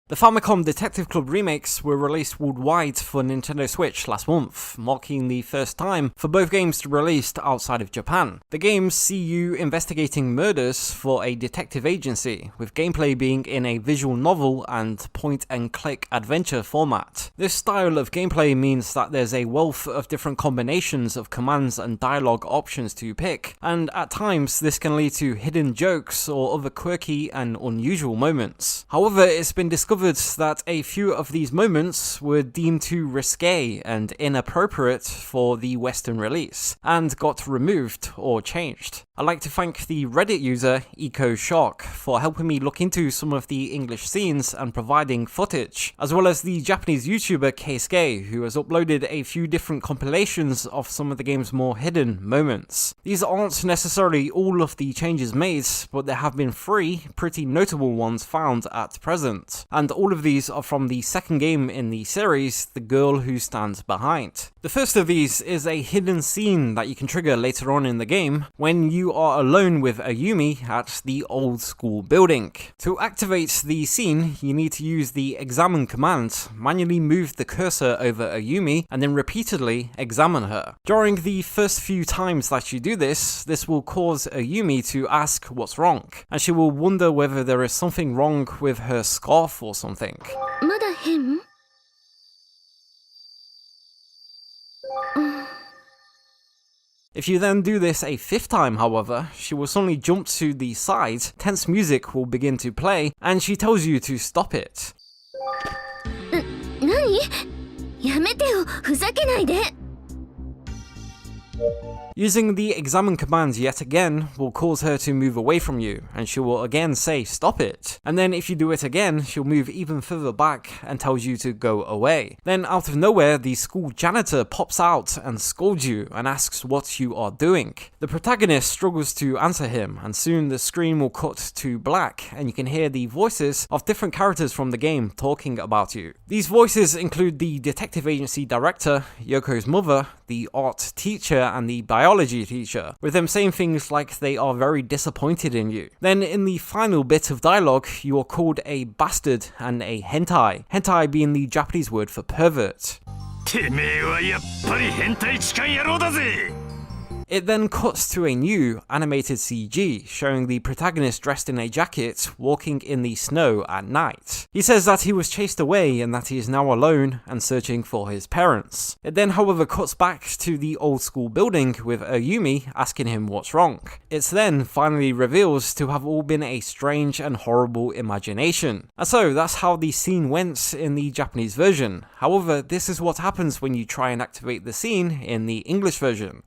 The Famicom Detective Club remakes were released worldwide for Nintendo Switch last month, marking the first time for both games to be released outside of Japan. The games see you investigating murders for a detective agency, with gameplay being in a visual novel and point-and-click adventure format. This style of gameplay means that there's a wealth of different combinations of commands and dialogue options to pick, and at times this can lead to hidden jokes or other quirky and unusual moments. However, it's been discovered that a few of these moments were deemed too risque and inappropriate for the Western release, and got removed or changed. I'd like to thank the Reddit user EcoShock for helping me look into some of the English scenes and providing footage, as well as the Japanese YouTuber Keisuke, who has uploaded a few different compilations of some of the game's more hidden moments. These aren't necessarily all of the changes made, but there have been 3 pretty notable ones found at present, and all of these are from the second game in the series, The Girl Who Stands Behind. The first of these is a hidden scene that you can trigger later on in the game when you are alone with Ayumi at the old school building. To activate the scene, you need to use the examine command, manually move the cursor over Ayumi, and then repeatedly examine her. During the first few times that you do this will cause Ayumi to ask what's wrong, and she will wonder whether there is something wrong with her scarf or something. If you then do this a 5th time, however, she will suddenly jump to the side, tense music will begin to play, and she tells you to stop it. Using the examine command yet again will cause her to move away from you, and she will again say stop it. And then if you do it again, she'll move even further back and tells you to go away. Then out of nowhere, the school janitor pops out and scolds you and asks what you are doing. The protagonist struggles to answer him, and soon the screen will cut to black and you can hear the voices of different characters from the game talking about you. These voices include the detective agency director, Yoko's mother, the art teacher, and the biology teacher, with them saying things like they are very disappointed in you. Then in the final bit of dialogue, you are called a bastard and a hentai, hentai being the Japanese word for pervert. It then cuts to a new animated CG showing the protagonist dressed in a jacket walking in the snow at night. He says that he was chased away and that he is now alone and searching for his parents. It then however cuts back to the old school building with Ayumi asking him what's wrong. It's then finally reveals to have all been a strange and horrible imagination. And so that's how the scene went in the Japanese version. However, this is what happens when you try and activate the scene in the English version.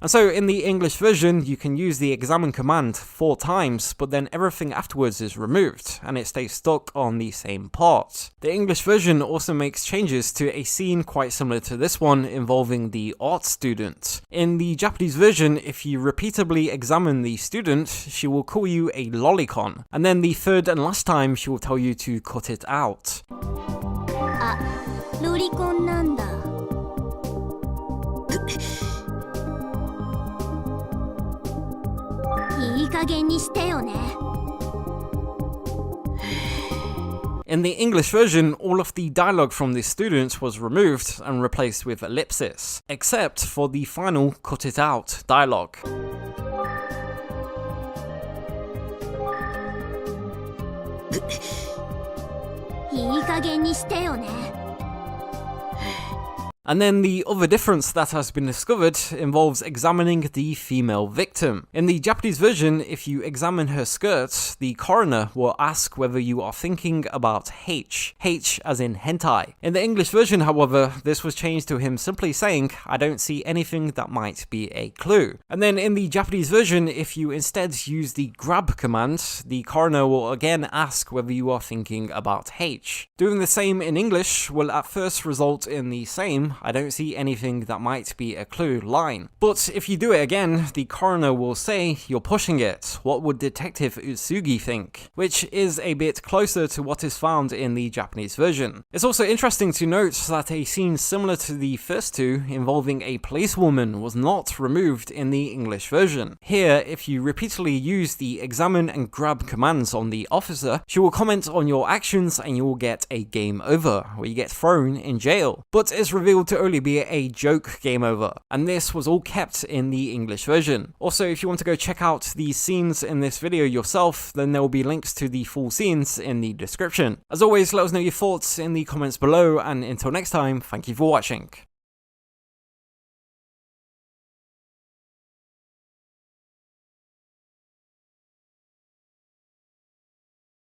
And so in the English version, you can use the examine command 4 times, but then everything afterwards is removed, and it stays stuck on the same part. The English version also makes changes to a scene quite similar to this one involving the art student. In the Japanese version, if you repeatedly examine the student, she will call you a lolicon, and then the 3rd and last time she will tell you to cut it out. In the English version, all of the dialogue from the students was removed and replaced with ellipsis, except for the final cut it out dialogue. And then the other difference that has been discovered involves examining the female victim. In the Japanese version, if you examine her skirt, the coroner will ask whether you are thinking about H as in hentai. In the English version, however, this was changed to him simply saying, I don't see anything that might be a clue. And then in the Japanese version, if you instead use the grab command, the coroner will again ask whether you are thinking about H. Doing the same in English will at first result in the same, time, I don't see anything that might be a clue line. But if you do it again, the coroner will say you're pushing it. What would Detective Utsugi think? Which is a bit closer to what is found in the Japanese version. It's also interesting to note that a scene similar to the first two, involving a policewoman, was not removed in the English version. Here, if you repeatedly use the examine and grab commands on the officer, she will comment on your actions and you will get a game over, where you get thrown in jail. But it's revealed to only be a joke game over, and this was all kept in the English version. Also, if you want to go check out the scenes in this video yourself, then there will be links to the full scenes in the description. As always, let us know your thoughts in the comments below, and until next time, thank you for watching.